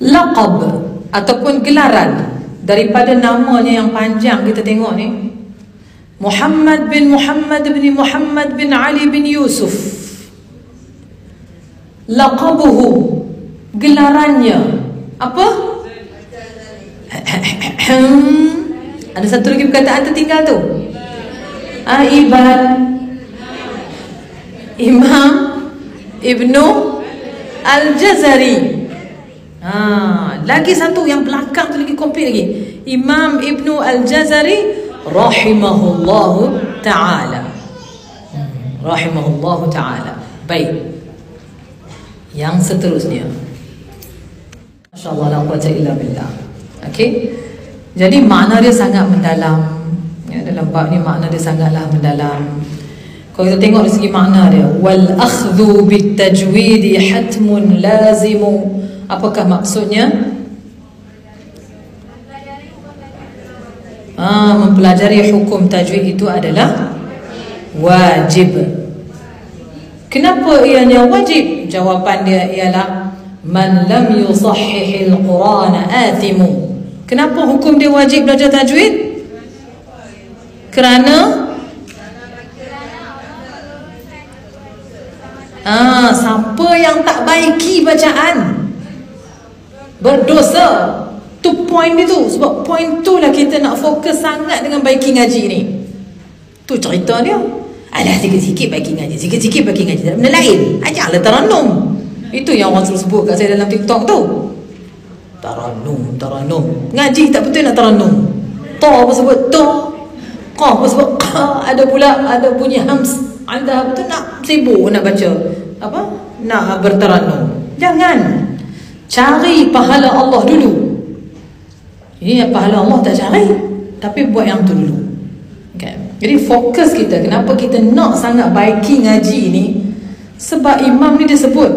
Laqab ataupun gelaran daripada namanya yang panjang kita tengok ni, Muhammad bin Muhammad bin Muhammad bin Ali bin Yusuf. Laqabuhu, gelarannya apa? Ada satu lagi perkataan tertinggal tu. Imam Ibnu Al-Jazari. Lagi satu yang belakang tu lagi komplit lagi. Imam Ibnu Al-Jazari rahimahullahu ta'ala. Rahimahullahu ta'ala. Baik. Yang seterusnya, masya-Allah la quwwata illa billah. Okey. Jadi makna dia sangat mendalam. Ya, dalam bab ni makna dia sangatlah mendalam. Kalau kita tengok dari segi makna dia, wal akhdhu bit tajwid hatmun lazimu. Apakah maksudnya? Mempelajari hukum tajwid itu adalah wajib. Kenapa ianya wajib? Jawapan dia ialah man lam yusahhihil Qur'ana athimu. Kenapa hukum dia wajib belajar tajwid? Kerana siapa yang tak baiki bacaan berdosa. Tu point dia tu. Sebab point tu lah kita nak fokus sangat dengan baiki ngaji ni. Tu cerita dia. Alah, sikit-sikit baiki ngaji, sikit-sikit baiki ngaji. Tak benda lain. Ajaklah taranum. Itu yang orang sebut kat saya dalam TikTok tu. Taranum. Ngaji tak betul nak taranum. Ta apa sebut ta. Qaf apa sebut qa. Ada pula ada bunyi hams. Anda betul nak sibuk nak baca apa? Nak bertaranum. Jangan. Cari pahala Allah dulu. Ini pahala Allah tak cari, tapi buat yang tu dulu. Okay. Jadi fokus kita, kenapa kita nak sangat baiki ngaji ni? Sebab imam ni dia sebut,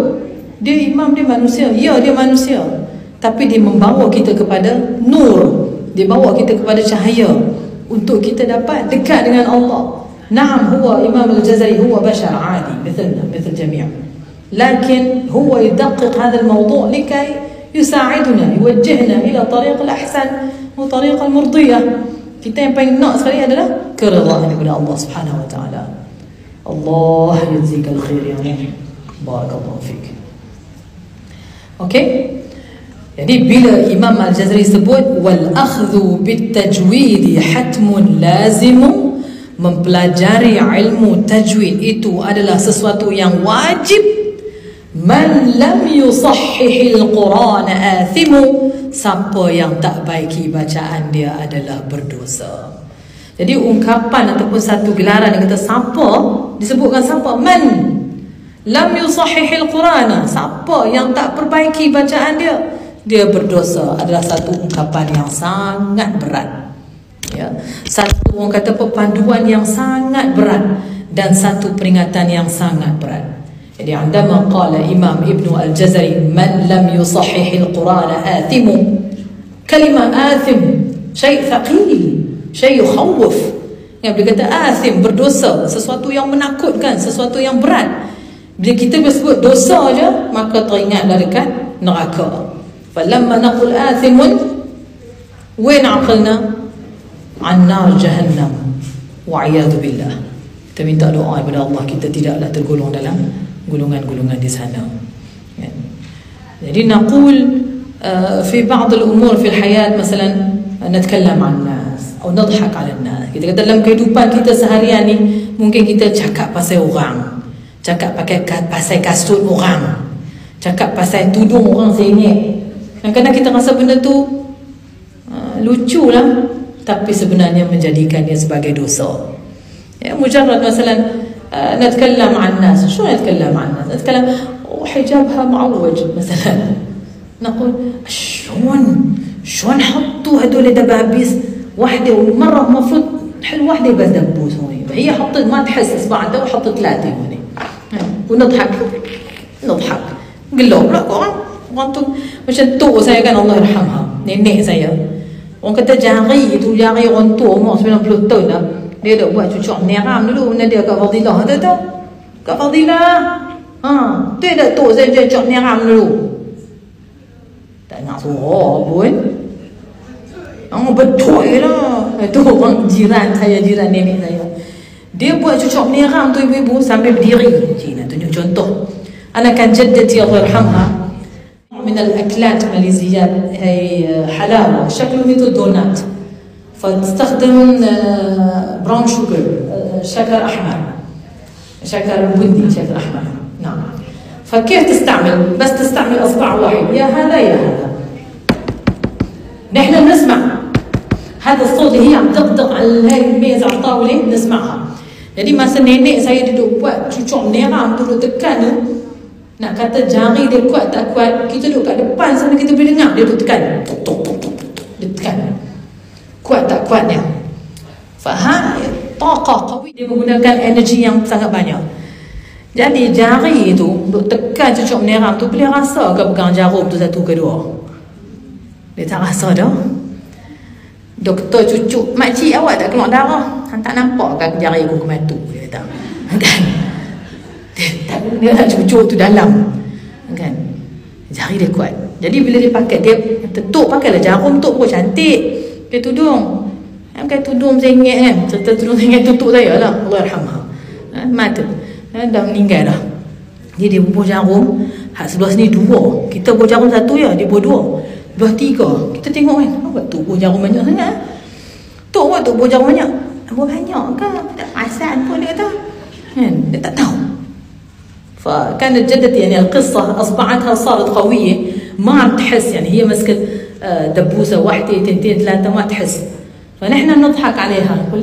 dia imam, dia manusia. Ya, dia manusia, tapi dia membawa kita kepada nur. Dia bawa kita kepada cahaya untuk kita dapat dekat dengan Allah. Naam, huwa Imam Al-Jazari huwa bashar عادي مثلنا مثل جميع، لكن هو يدقق هذا الموضوع لكي يساعدنا يوجهنا إلى طريق الأحسن وطريق المرضية. Kita yang paling nak sekali adalah keridhaan daripada Allah Subhanahu wa taala. Allah yajzikal khair ya Rabbi. Barakallahu fik. Okey. Jadi bila Imam Al-Jazari sebut wal akhdhu bit tajwid hatmun lazimu, mempelajari ilmu tajwid itu adalah sesuatu yang wajib. Man lam yusahhihil Qur'ana athimu, siapa yang tak baiki bacaan dia adalah berdosa. Jadi ungkapan ataupun satu gelaran yang kata siapa, disebutkan siapa? Man lam yusahhihil Qur'ana, siapa yang tak perbaiki bacaan dia, dia berdosa. Adalah satu ungkapan yang sangat berat. Ya, satu orang kata pepanduan yang sangat berat dan satu peringatan yang sangat berat. Jadi andama qala Imam Ibnu Al-Jazari man lam yusahhihil Qur'ana athimu, kalimah athim syai' thaqil, syai' yukhawwif. Yang bila kata athim, berdosa, sesuatu yang menakutkan, sesuatu yang berat. Bila kita bersebut dosa je, maka teringatlah dekat neraka. Falamma naqul athimun wa na'qilna annar jahannam wa'iyadu billah. Kita minta doa kepada Allah kita tidaklah tergolong dalam golongan-golongan di sana. Jadi naqul fi ba'd al-umur fi al-hayat, مثلا نتكلم عن الناس atau نضحك على الناس. Kita kata dalam kehidupan kita seharian ni mungkin kita cakap pasal orang, cakap pasal kasut orang, cakap pasal tudung orang sengit. Kadang-kadang kita rasa benda tu lucu lah, tapi sebenarnya menjadikan dia sebagai dosa. Ya, mujarrad مثلا نتكلم عن الناس. شو نتكلم عن الناس؟ نتكلم حجابها معوج مثلا، نقول شلون حطوا هذول دبابيس واحده، ومره المفروض نحل واحده بس دبوس هوني، هي حطت ما تحس اصبع ده وحطت ثلاثه هوني، ونضحك نقول له لا انتم macam tu saya kan, Allah yarhamha, nenek saya. Orang kata jari tu, jari orang tua umur 90 tahun dah, dia dah buat cucuk neram dulu. Mana dia kat Fadilah, ada tak? Kat Fadilah. Dia dah tu saya cucuk neram dulu. Tak nak suara pun. Betul lah. Itu orang jiran saya, jiran nenek saya. Dia buat cucuk meneram tu ibu-ibu sampai berdiri. Cik nak tunjuk contoh. Ana kan jaddati Allah yarhamha من الأكلات الماليزيات هي حلاوة شكله مثل دونات فتستخدم براون شوجر شكر أحمر شكر بني شكر أحمر نعم. فكيف تستعمل؟ بس تستعمل أصبع واحد يا هذا يا هذا. نحن نسمع هذا الصوت اللي هي عم تقطق على هاي الميز على الطاولة نسمعها. Jadi masa nenek saya duduk buat cucuk meneram duduk tekan tu, nak kata jari dia kuat tak kuat, kita duduk kat depan sana kita boleh dengar dia duduk tekan. Tok tok tok tok. Dia tekan. Kuat tak kuatnya. Faham? Taqah qawi, dia menggunakan energi yang sangat banyak. Jadi jari itu duduk tekan cucuk meneram tu boleh rasa ke pegang jarum tu satu ke dua? Dia tak rasa dah. Doktor cucuk, makcik awak tak keluar darah? Han tak nampak kan jari aku kematu? Dia kata. Kan? Dia nak cucuk tu dalam. Kan? Jari dia kuat. Jadi bila dia pakai, dia tok pakailah jarum tok pun cantik. Dia tudung. Pakai tudung sengit kan? Serta tudung sengit tutup saya lah. Allah yarhamha. Mata. Dah meninggal dah. Dia bubuh jarum. Hak sebelah sini dua. Kita bubuh jarum satu ya, dia bubuh dua. Belah tiga. Kita tengok kan, apa tu buah jarum banyak sangat? Tok buat tu buah jarum banyak. Buah banyak ke? Tak perasan pun dia kata. Kan? Dia tak tahu. فكانت جدتي يعني القصة أصبعتها صارت قوية ما عم تحس يعني هي مسكت دبوسة واحدة 2 3 ما تحس فنحن نضحك عليها.